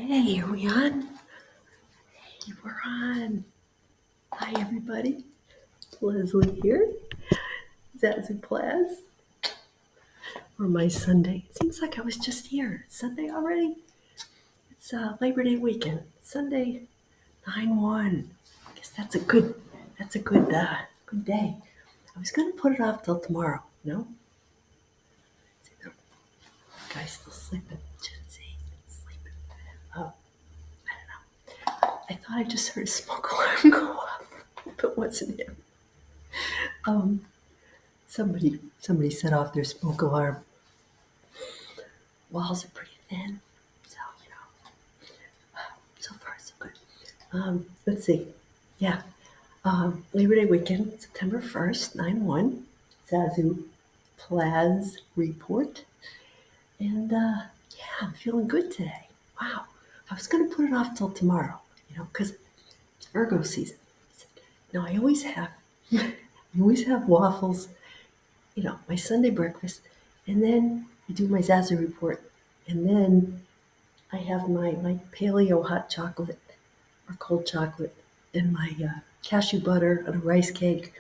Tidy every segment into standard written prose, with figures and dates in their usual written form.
Hey, are we on? Hey, we're on. Hi, everybody. Leslie here. Zazoo Plazz. Or my Sunday. It seems like I was just here. It's Sunday already? It's Labor Day weekend. Sunday, 9/1. I guess that's a good good day. I was going to put it off till tomorrow, no? See, the guy's still sleeping. Gen Z, sleeping. Oh, I don't know. I thought I just heard a smoke alarm go off, but it wasn't him. Somebody set off their smoke alarm. Walls are pretty thin, so so far so good. Let's see. Yeah, Labor Day weekend, September 1st, 9/1. Zazoo Plazz report, and yeah, I'm feeling good today. Wow, I was gonna put it off till tomorrow, because it's Virgo season. Now I always have, I always have waffles, my Sunday breakfast, and then I do my Zazoo report, and then I have my paleo hot chocolate or cold chocolate and my cashew butter on a rice cake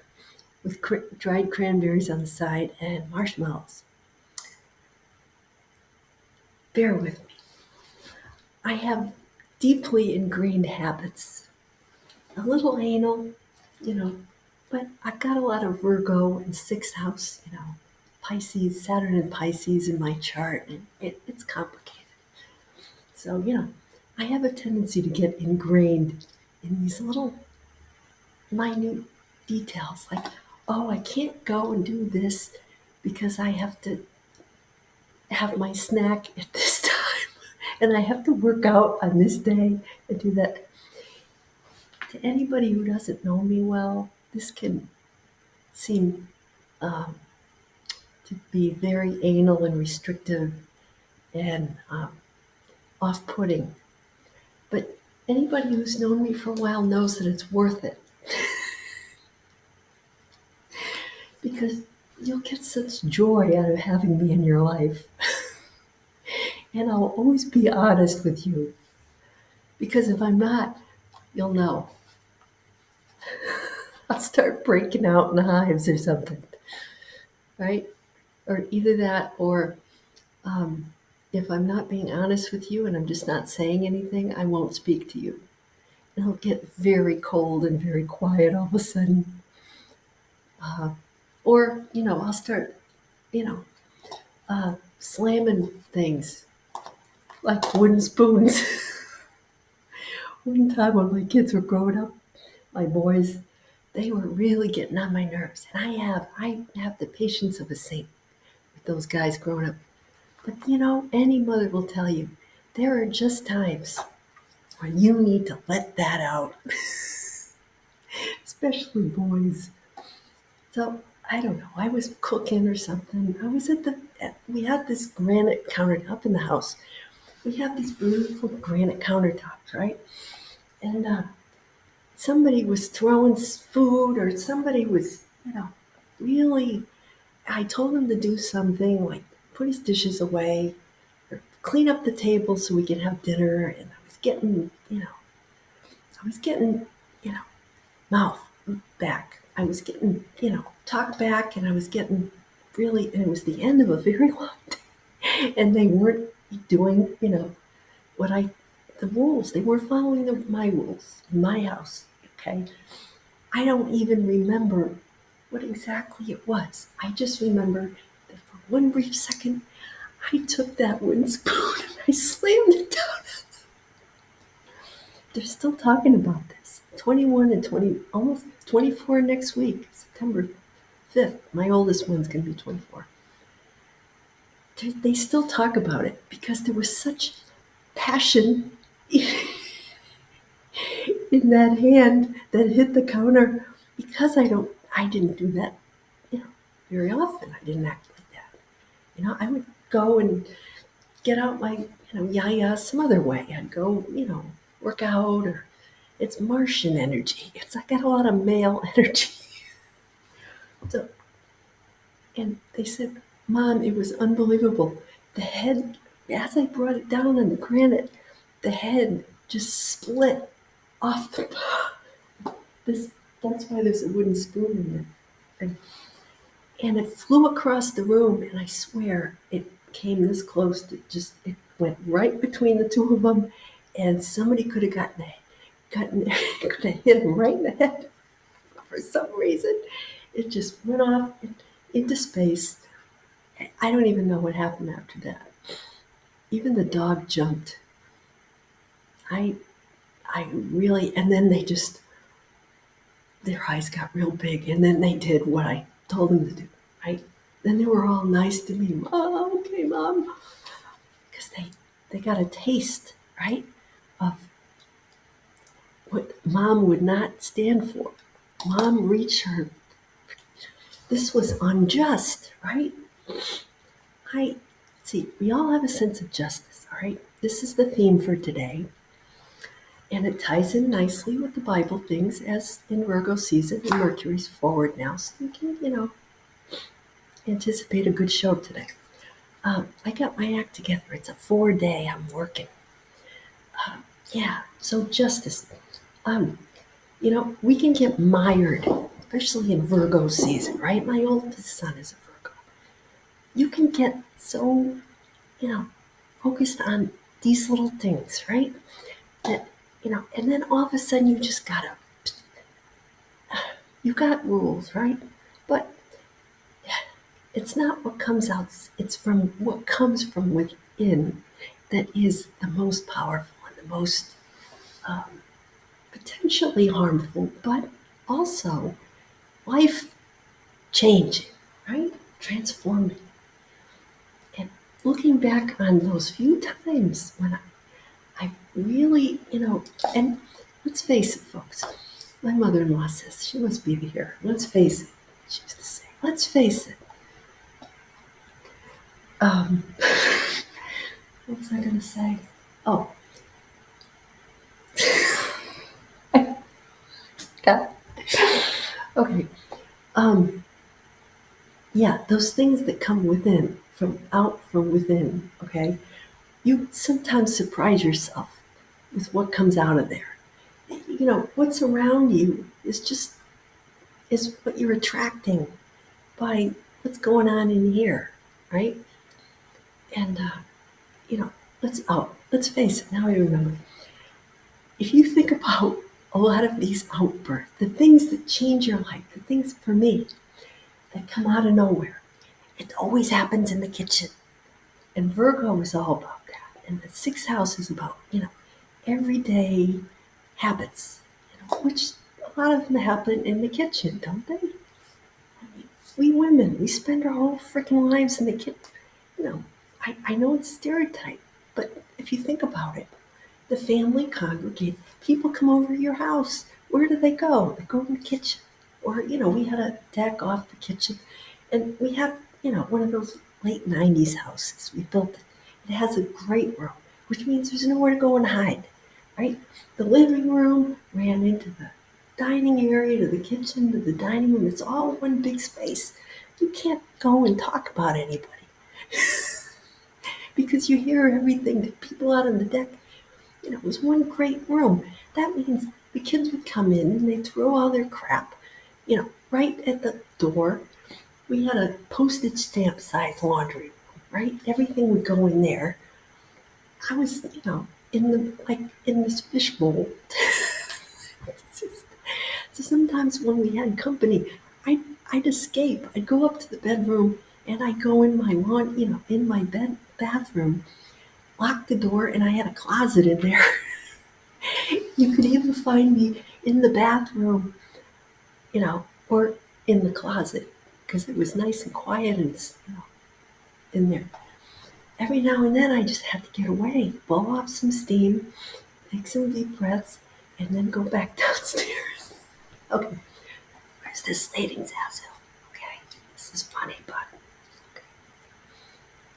with dried cranberries on the side and marshmallows. Bear with me. I have deeply ingrained habits. A little anal, but I've got a lot of Virgo and sixth house, Pisces, Saturn and Pisces in my chart, and it's complicated. So, I have a tendency to get ingrained in these little minute details like, oh, I can't go and do this because I have to have my snack at this time and I have to work out on this day and do that. To anybody who doesn't know me well, this can seem to be very anal and restrictive and off-putting. But anybody who's known me for a while knows that it's worth it. Because you'll get such joy out of having me in your life. And I'll always be honest with you. Because if I'm not, you'll know. I'll start breaking out in hives or something. Right? Or either that or if I'm not being honest with you and I'm just not saying anything, I won't speak to you. And I'll get very cold and very quiet all of a sudden. Or, I'll start, slamming things like wooden spoons. One time when my kids were growing up, my boys, they were really getting on my nerves. And I have the patience of a saint with those guys growing up. But any mother will tell you, there are just times when you need to let that out. Especially boys. So I don't know. I was cooking or something. I was we had this granite counter up in the house. We have these beautiful granite countertops, right? And somebody was throwing food or somebody was, really, I told him to do something like put his dishes away or clean up the table so we could have dinner. And I was getting, mouth back. I was getting, talk back and I was getting really, and it was the end of a very long day. And they weren't doing, the rules. They weren't following my rules in my house. Okay. I don't even remember what exactly it was. I just remember that for one brief second, I took that wooden spoon and I slammed it down. They're still talking about this. 21 and 20, almost 24 next week, September 5th. My oldest one's going to be 24. They still talk about it because there was such passion in that hand that hit the counter because I didn't do that, very often. I didn't act like that. I would go and get out my, yaya some other way. I'd go, work out or it's Martian energy. I got a lot of male energy. So, and they said, Mom, it was unbelievable. The head, as I brought it down on the granite, the head just split off the this. That's why there's a wooden spoon in it. And it flew across the room, and I swear it came this close to just, it went right between the two of them, and somebody could have could have hit him right in the head. For some reason, it just went off into space. I don't even know what happened after that. Even the dog jumped. I, I really, and then they just, their eyes got real big, and then they did what I told them to do, right? Then they were all nice to me. Oh, okay, Mom. Because they got a taste, right, of what Mom would not stand for. Mom reached her. This was unjust, right? I see, we all have a sense of justice, all right? This is the theme for today. And it ties in nicely with the Bible things as in Virgo season, and Mercury's forward now, so you can, anticipate a good show today. I got my act together. It's a 4-day. I'm working. Yeah, so justice. We can get mired, especially in Virgo season, right? My oldest son is a Virgo. You can get so, focused on these little things, right? That, and then all of a sudden you got rules, right? But it's not what comes out, it's from what comes from within that is the most powerful and the most potentially harmful, but also life changing, right? Transforming. And looking back on those few times when I really, and let's face it, folks, my mother in law says, she must be here. Let's face it. She used to say, let's face it. What was I going to say? Oh, got it. Okay. Yeah, those things that come from within, okay? You sometimes surprise yourself with what comes out of there. What's around you is what you're attracting by what's going on in here, right? And let's face it. Now I remember. If you think about a lot of these outbursts, the things that change your life, the things for me that come out of nowhere, it always happens in the kitchen. And Virgo is all about that. And the sixth house is about, everyday habits, which a lot of them happen in the kitchen, don't they? We women, we spend our whole freaking lives in the kitchen. I know it's stereotype, but if you think about it, the family congregate, people come over to your house. Where do they go? They go in the kitchen. Or, we had a deck off the kitchen, and we have, one of those late 90s houses. We built it. It has a great room, which means there's nowhere to go and hide, right? The living room ran into the dining area, to the kitchen, to the dining room. It's all one big space. You can't go and talk about anybody because you hear everything. The people out on the deck, it was one great room. That means the kids would come in and they'd throw all their crap, right at the door. We had a postage stamp size laundry room, right? Everything would go in there. I was, in this fishbowl. So sometimes when we had company, I'd escape. I'd go up to the bedroom and I'd go in my in my bathroom, lock the door, and I had a closet in there. You could even find me in the bathroom, or in the closet because it was nice and quiet and in there. Every now and then I just had to get away, blow off some steam, take some deep breaths, and then go back downstairs. Okay, where's this dating Zazoo? Okay, this is funny, but okay.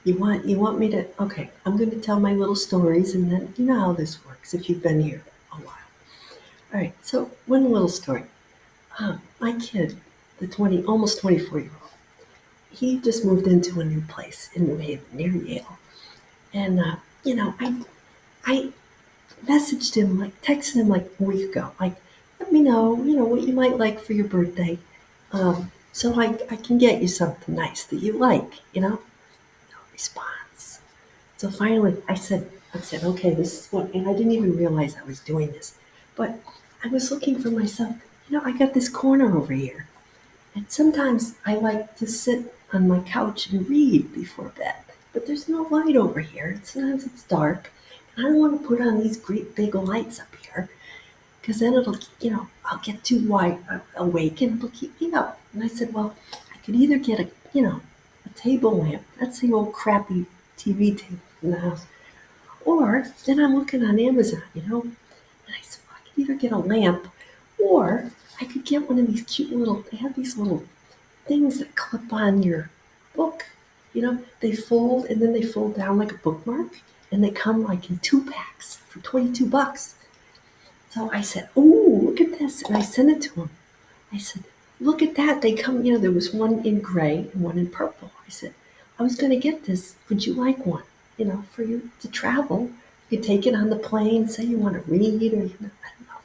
You want me to? Okay, I'm going to tell my little stories, and then you know how this works if you've been here a while. All right, so one little story. My kid, the almost 24-year-old, he just moved into a new place in New Haven near Yale, and I messaged him, like texted him like a week ago, like, let me know, what you might like for your birthday. So I can get you something nice that you like. No response. So finally I said, okay, this is what, and I didn't even realize I was doing this, but I was looking for myself. I got this corner over here. And sometimes I like to sit on my couch and read before bed, but there's no light over here. Sometimes it's dark, and I don't want to put on these great big lights up here because then I'll get too wide awake and it'll keep me up. And I said, well, I could either get a table lamp. That's the old crappy TV table in the house, or then I'm looking on Amazon. And I said, well, I could either get a lamp, or I could get one of these cute little. They have these little things that clip on your book. They fold and then they fold down like a bookmark, and they come like in 2 packs for $22. So I said, "Oh, look at this!" And I sent it to him. I said, "Look at that! They come. There was one in gray and one in purple." I said, "I was going to get this. Would you like one? For you to travel. You could take it on the plane. Say you want to read, or I don't know.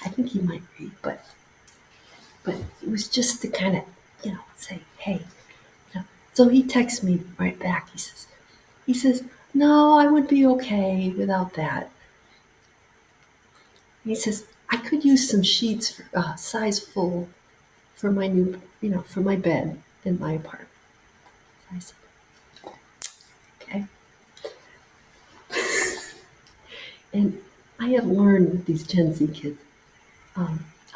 I think he might read, but it was just to kind of, say, hey." So he texts me right back. He says, "No, I would be okay without that." And he says, "I could use some sheets for size full for my new, for my bed in my apartment." I said, okay. And I have learned with these Gen Z kids,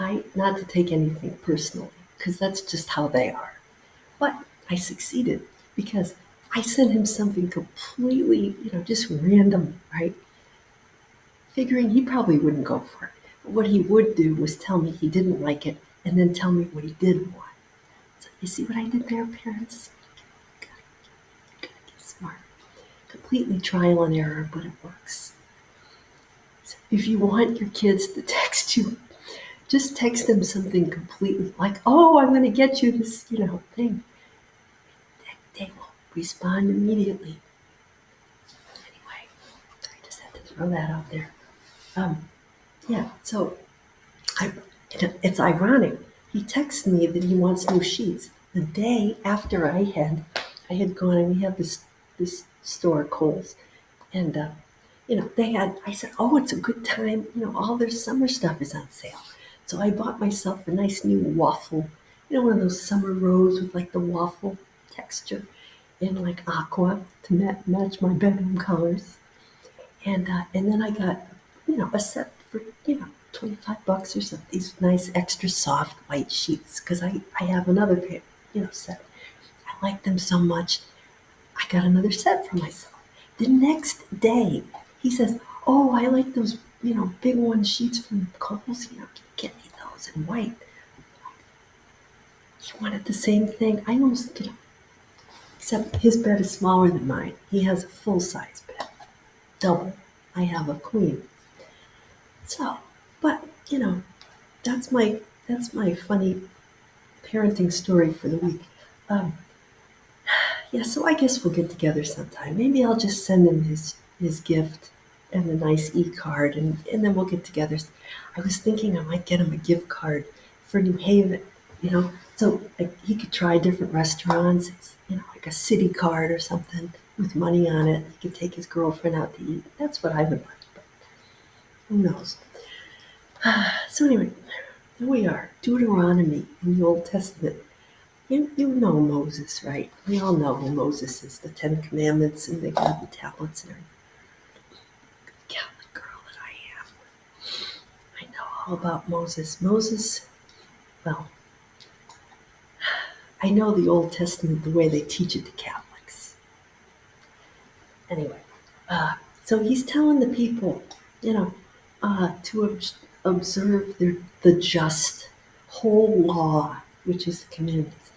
I not to take anything personally because that's just how they are. But I succeeded because I sent him something completely, just random, right? Figuring he probably wouldn't go for it. But what he would do was tell me he didn't like it and then tell me what he did want. So you see what I did there, parents? Gotta get smart. Completely trial and error, but it works. So if you want your kids to text you, just text them something completely like, "Oh, I'm going to get you this, thing." They will respond immediately. Anyway, I just had to throw that out there. Yeah, so I, it's ironic. He texts me that he wants new sheets the day after I had gone, and we have this store, Kohl's, and they had. I said, "Oh, it's a good time. All their summer stuff is on sale." So I bought myself a nice new waffle, one of those summer rose with like the waffle texture, in like aqua to match my bedroom colors. And then I got, a set for, $25 or something. These nice extra soft white sheets because I have another pair, set. I like them so much. I got another set for myself. The next day, he says, "Oh, I like those, big one sheets from Kohl's. Get me those in white." He wanted the same thing. I almost, except his bed is smaller than mine. He has a full size bed, double. I have a queen. So, but that's my funny parenting story for the week. Um, yeah, so I guess we'll get together sometime. Maybe I'll just send him his gift and a nice e-card, and then we'll get together. I was thinking I might get him a gift card for New Haven, so like, he could try different restaurants. It's like a city card or something with money on it. He could take his girlfriend out to eat. That's what I would like, but who knows? So anyway, here we are, Deuteronomy in the Old Testament. You know Moses, right? We all know who Moses is, the Ten Commandments, and they got the tablets and everything. Catholic girl that I am. I know all about Moses. Well, I know the Old Testament the way they teach it to Catholics. Anyway, so he's telling the people, to observe the just whole law, which is the commandments.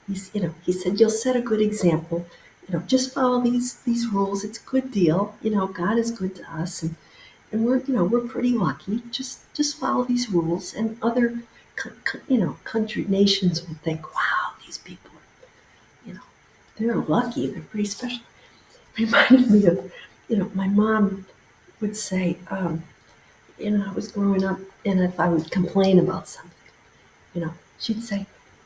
He said, "You'll set a good example. Just follow these rules. It's a good deal. God is good to us, and we're pretty lucky. Just follow these rules, and other, country nations will think, wow, these people, you know, they're lucky. They're pretty special." Reminded me of, my mom would say, I was growing up, and if I would complain about something, she'd say,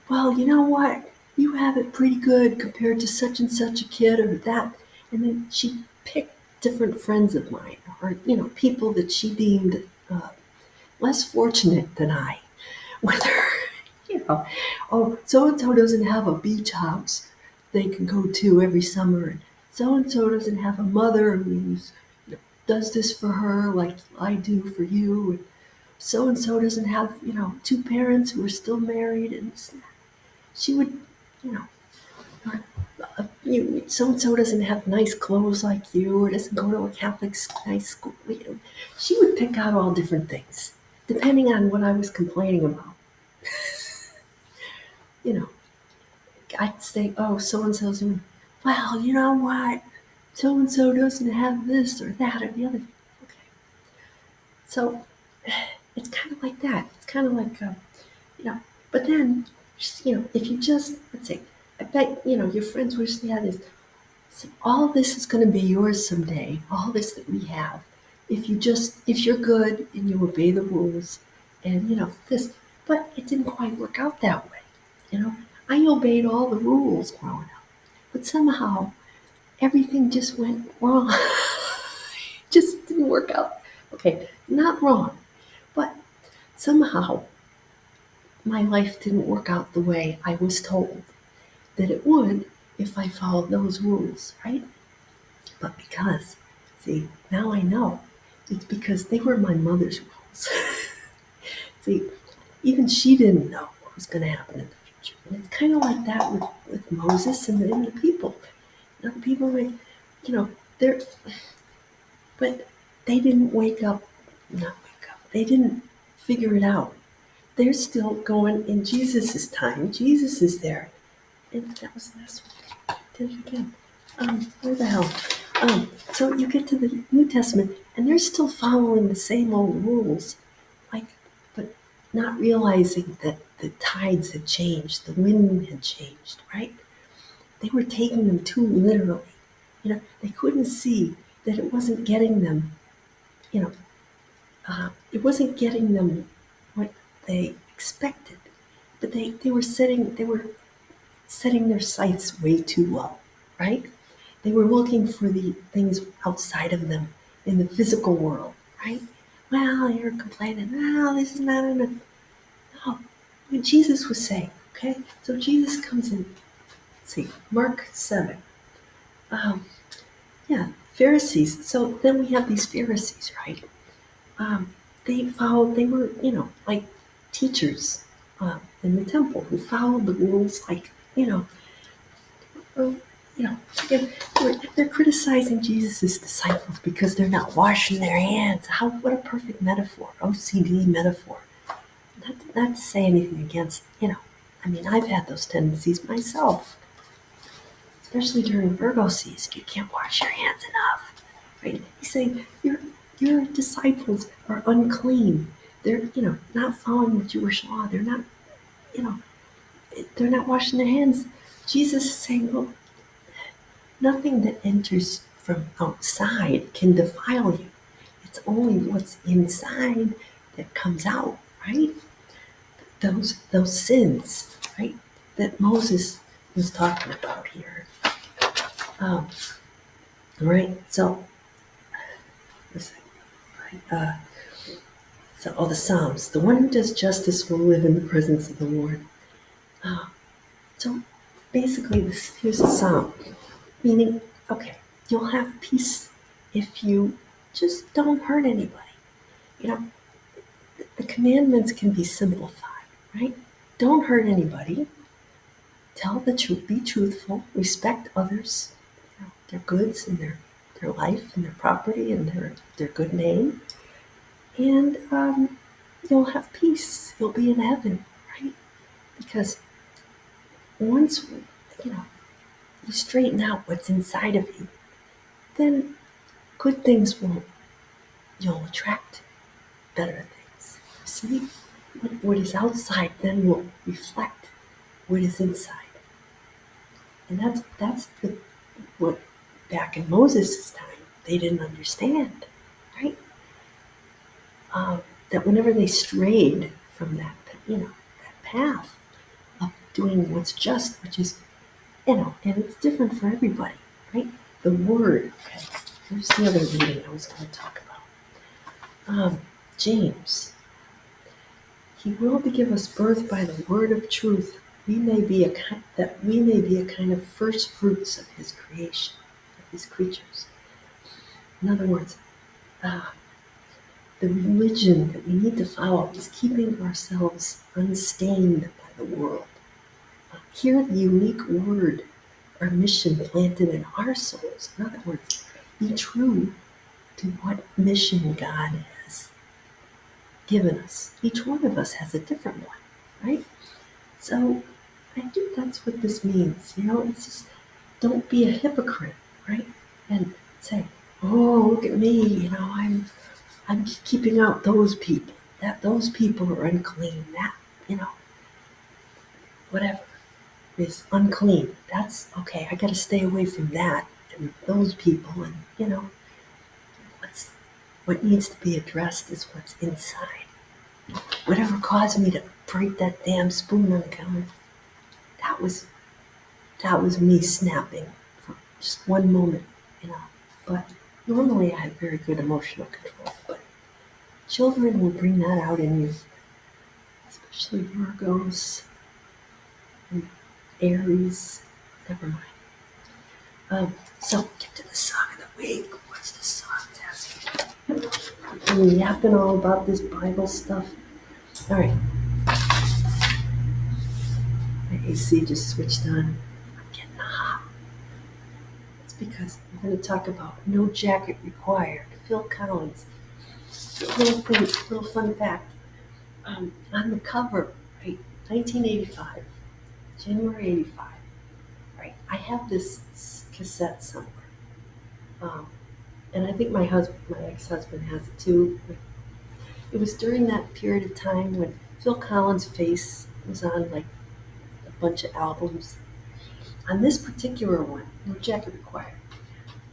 well, you know what? You have it pretty good compared to such and such a kid or that. And then she'd pick different friends of mine or, people that she deemed less fortunate than I. Whether, oh, so and so doesn't have a beach house they can go to every summer, and so doesn't have a mother who's does this for her like I do for you, and so doesn't have two parents who are still married, and she would, you know, so and so doesn't have nice clothes like you, or doesn't go to a Catholic nice school. She would pick out all different things depending on what I was complaining about. You know, I'd say, oh, so and so's doing, well, you know what? So and so doesn't have this or that or the other. Okay. So it's kind of like that. It's kind of like, but then, if you just, let's say, I bet, your friends wish they had this. So all this is going to be yours someday. All this that we have. If you're good and you obey the rules and, this. But it didn't quite work out that way. You know, I obeyed all the rules growing up. But somehow everything just went wrong. Just didn't work out. Okay, not wrong, but somehow my life didn't work out the way I was told that it would if I followed those rules, right? But see, now I know it's because they were my mother's rules. See, even she didn't know what was going to happen in the future. And it's kind of like that with Moses and the people. The people, they're, but they didn't not wake up, they didn't figure it out. They're still going in Jesus' time. Jesus is there. And that was the last one. Did it again. Where the hell? So you get to the New Testament, and they're still following the same old rules, but not realizing that the tides had changed, the wind had changed, right? They were taking them too literally. They couldn't see that it wasn't getting them, you know, it wasn't getting them what they expected. But they were setting their sights way too low, right? They were looking for the things outside of them in the physical world, right? Well, you're complaining, oh, this is not enough. No, what Jesus was saying, okay? So Jesus comes in, let's see, Mark 7. Um, yeah, Pharisees. So then we have these Pharisees, right? They were, like teachers in the temple who followed the rules, like, well, they're criticizing Jesus' disciples because they're not washing their hands. What a perfect metaphor, OCD metaphor. Not to say anything against, I've had those tendencies myself, especially during Virgo season. You can't wash your hands enough, right? He's saying your disciples are unclean. They're, not following the Jewish law. You know, they're not washing their hands. Jesus is saying, well, nothing that enters from outside can defile you. It's only what's inside that comes out, right? Those sins, right? That Moses was talking about here. Um, right? So, right? The Psalms. The one who does justice will live in the presence of the Lord. Uh, so basically, here's a psalm, meaning, okay, you'll have peace if you just don't hurt anybody. You know, the commandments can be simplified, right? Don't hurt anybody. Tell the truth. Be truthful. Respect others, their goods and their life and their property and their good name. And you'll have peace. You'll be in heaven, right? Because once you straighten out what's inside of you, then good things you'll attract better things. See, what is outside then will reflect what is inside, and that's what back in Moses' time they didn't understand, right? that whenever they strayed from that, that path of doing what's just, which is, and it's different for everybody, right? The word, okay, here's the other reading I was going to talk about. James, he will give us birth by the word of truth. That we may be a kind of first fruits of his creation, of his creatures. In other words, the religion that we need to follow is keeping ourselves unstained by the world. Hear the unique word, our mission planted in our souls. In other words, be true to what mission God has given us. Each one of us has a different one, right? So I think that's what this means. It's just don't be a hypocrite, right? And say, oh, look at me, I'm keeping out those people. Those people are unclean. Whatever is unclean. That's okay. I got to stay away from that and those people. And what's what needs to be addressed is what's inside. Whatever caused me to break that damn spoon on the counter, that was me snapping for just one moment. But normally I have very good emotional control. But children will bring that out in you, especially Virgos and Aries. Never mind. So get to the song of the week. What's the song, Zazoo? I'm yapping all about this Bible stuff. All right. My AC just switched on. I'm getting hot. It's because I'm going to talk about No Jacket Required. Phil Collins. Little fun fact. On the cover, right, 1985, January 85, right, I have this cassette somewhere. And I think my ex-husband has it too. It was during that period of time when Phil Collins' face was on like a bunch of albums. On this particular one, No Jacket Required,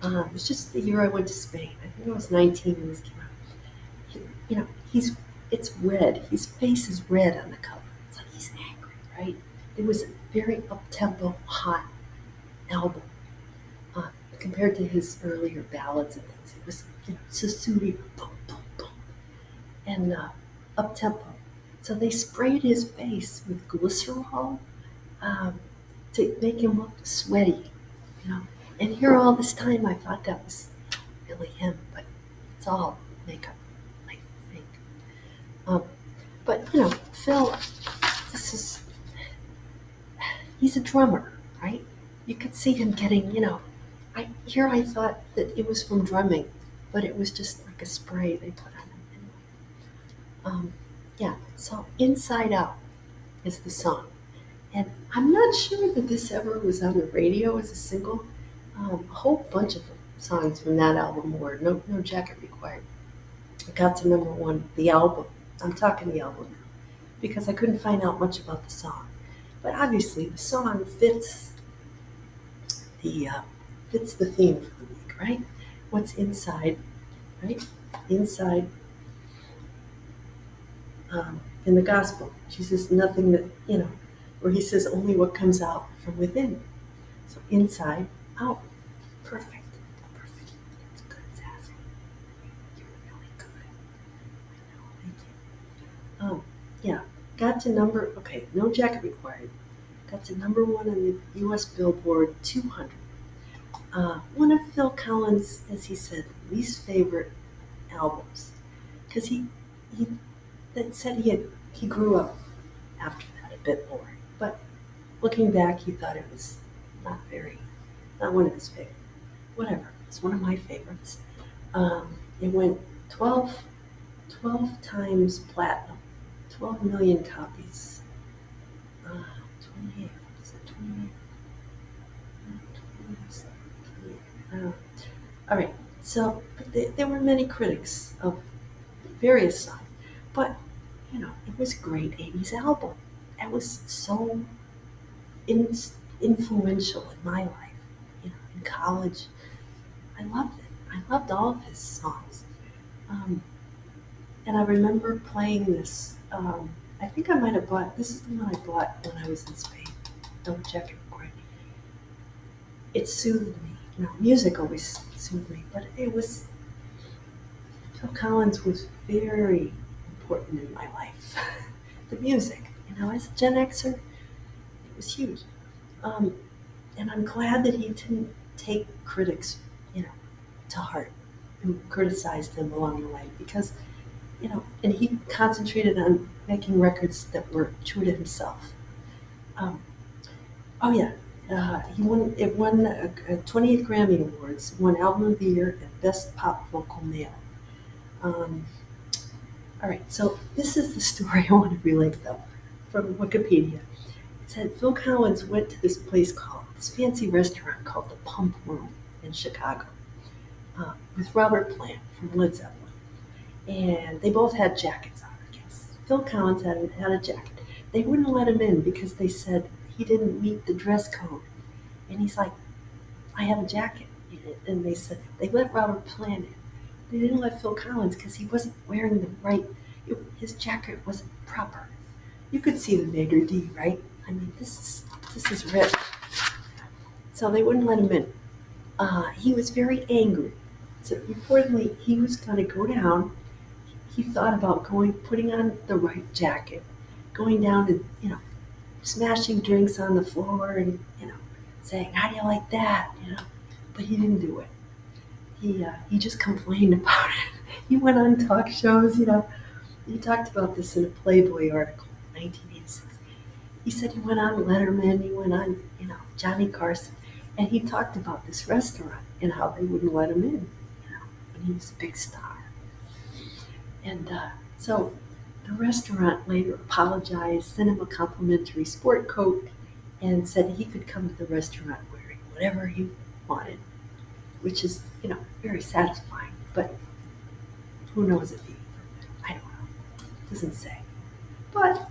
it was just the year I went to Spain. I think I was 19 when this came out. It's red. His face is red on the cover. It's like he's angry, right? It was a very up-tempo, hot album compared to his earlier ballads and things. It was, Sassoon, boom, boom, boom, and up-tempo. So they sprayed his face with glycerol to make him look sweaty, you know. And here all this time I thought that was really him, but it's all makeup, like fake. But Phil, he's a drummer, right? You could see him getting, I thought that it was from drumming, but it was just like a spray they put on him. Yeah, so Inside Out is the song. And I'm not sure that this ever was on the radio as a single. A whole bunch of songs from that album were No Jacket Required. It got to number one, the album. I'm talking the album now, because I couldn't find out much about the song. But obviously, the song fits the theme for the week, right? What's inside, right? Inside, in the gospel, Jesus, nothing that where he says only what comes out from within. So inside, out, perfect. That's good, Zazzy. You're really good. I know, thank you. Yeah, No Jacket Required. Got to number one on the U.S. Billboard 200. One of Phil Collins', as he said, least favorite albums, because he that said he grew up after that a bit more. But looking back, he thought it was not one of his favorites. Whatever, it's one of my favorites. It went 12 times platinum, 12 million copies. 28, is it 28? All right, so there were many critics of various songs, but it was a great 80s album. It was so influential in my life. In college, I loved it. I loved all of his songs. And I remember playing this. I think I might have bought, this is the one I bought when I was in Spain. Don't check it for it. It soothed me. Music always soothed me, but Phil Collins was very important in my life. The music, as a Gen Xer, it was huge. Um, and I'm glad that he didn't take critics, you know, to heart who criticized him along the way because, and he concentrated on making records that were true to himself. Um, oh yeah, it won 28 Grammy Awards, won Album of the Year and Best Pop Vocal Male. Um, all right, so this is the story I want to relate though, from Wikipedia. It said Phil Collins went to this fancy restaurant called the Pump Room in Chicago with Robert Plant from Led Zeppelin. And they both had jackets on, I guess. Phil Collins had a jacket. They wouldn't let him in because they said he didn't meet the dress code. And he's like, I have a jacket. And they said, they let Robert Plant in. They didn't let Phil Collins because he wasn't wearing the right, his jacket wasn't proper. You could see the maitre d', right? I mean, this is ripped. So they wouldn't let him in. He was very angry. So reportedly, he was going to go down. He thought about putting on the right jacket, going down and, smashing drinks on the floor and, saying, how do you like that? But he didn't do it. He just complained about it. He went on talk shows, He talked about this in a Playboy article in 1986. He said he went on Letterman, he went on, Johnny Carson, and he talked about this restaurant and how they wouldn't let him in, when he was a big star. And so the restaurant later apologized, sent him a complimentary sport coat, and said he could come to the restaurant wearing whatever he wanted, which is, very satisfying. But who knows if he, I don't know, it doesn't say. But,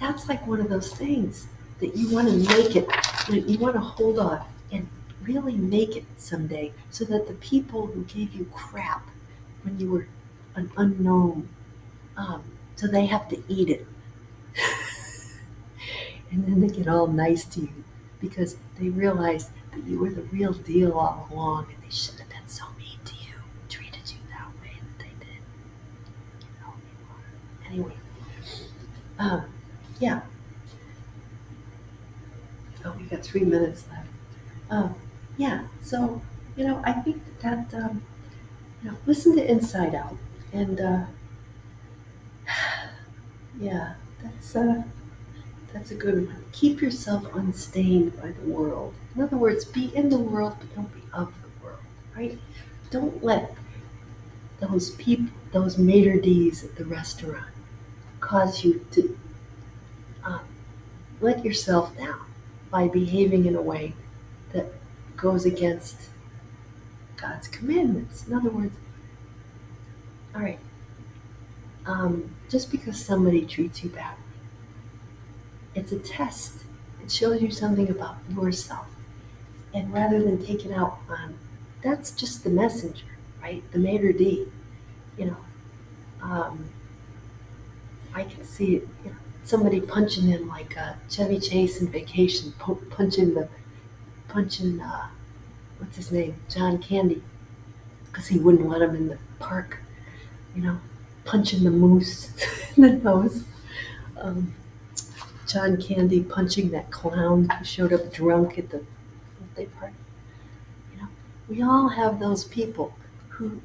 that's like one of those things that you want to make it, you want to hold on and really make it someday so that the people who gave you crap when you were an unknown, so they have to eat it. And then they get all nice to you because they realize that you were the real deal all along and they shouldn't have been so mean to you, treated you that way that they did. Anyway, yeah. Oh, we got 3 minutes left. Yeah, so, I think that, listen to Inside Out. And, yeah, that's a good one. Keep yourself unstained by the world. In other words, be in the world, but don't be of the world, right? Don't let those people, those maitre d's at the restaurant, cause you to let yourself down by behaving in a way that goes against God's commandments. In other words, all right, just because somebody treats you badly, it's a test. It shows you something about yourself. And rather than take it out on, that's just the messenger, right? The maitre d', I can see it, somebody punching him like Chevy Chase in Vacation, punching, what's his name, John Candy, because he wouldn't let him in the park, punching the moose in the nose. John Candy punching that clown who showed up drunk at the birthday party. We all have those people who,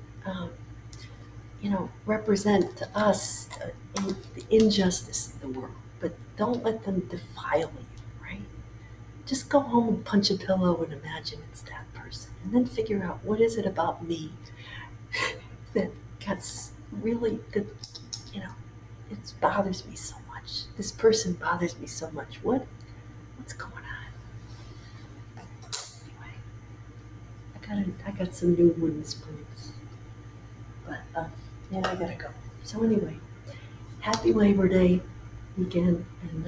represent to us the injustice in the world, but don't let them defile you, right? Just go home and punch a pillow and imagine it's that person, and then figure out what is it about me that gets really that, it bothers me so much. This person bothers me so much. What's going on? Anyway, I got some new wooden spoons, but yeah, I gotta go. So anyway, happy Labor Day weekend, and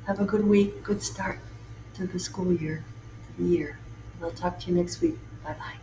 have a good week, good start to the school year, to the year. And I'll talk to you next week. Bye bye.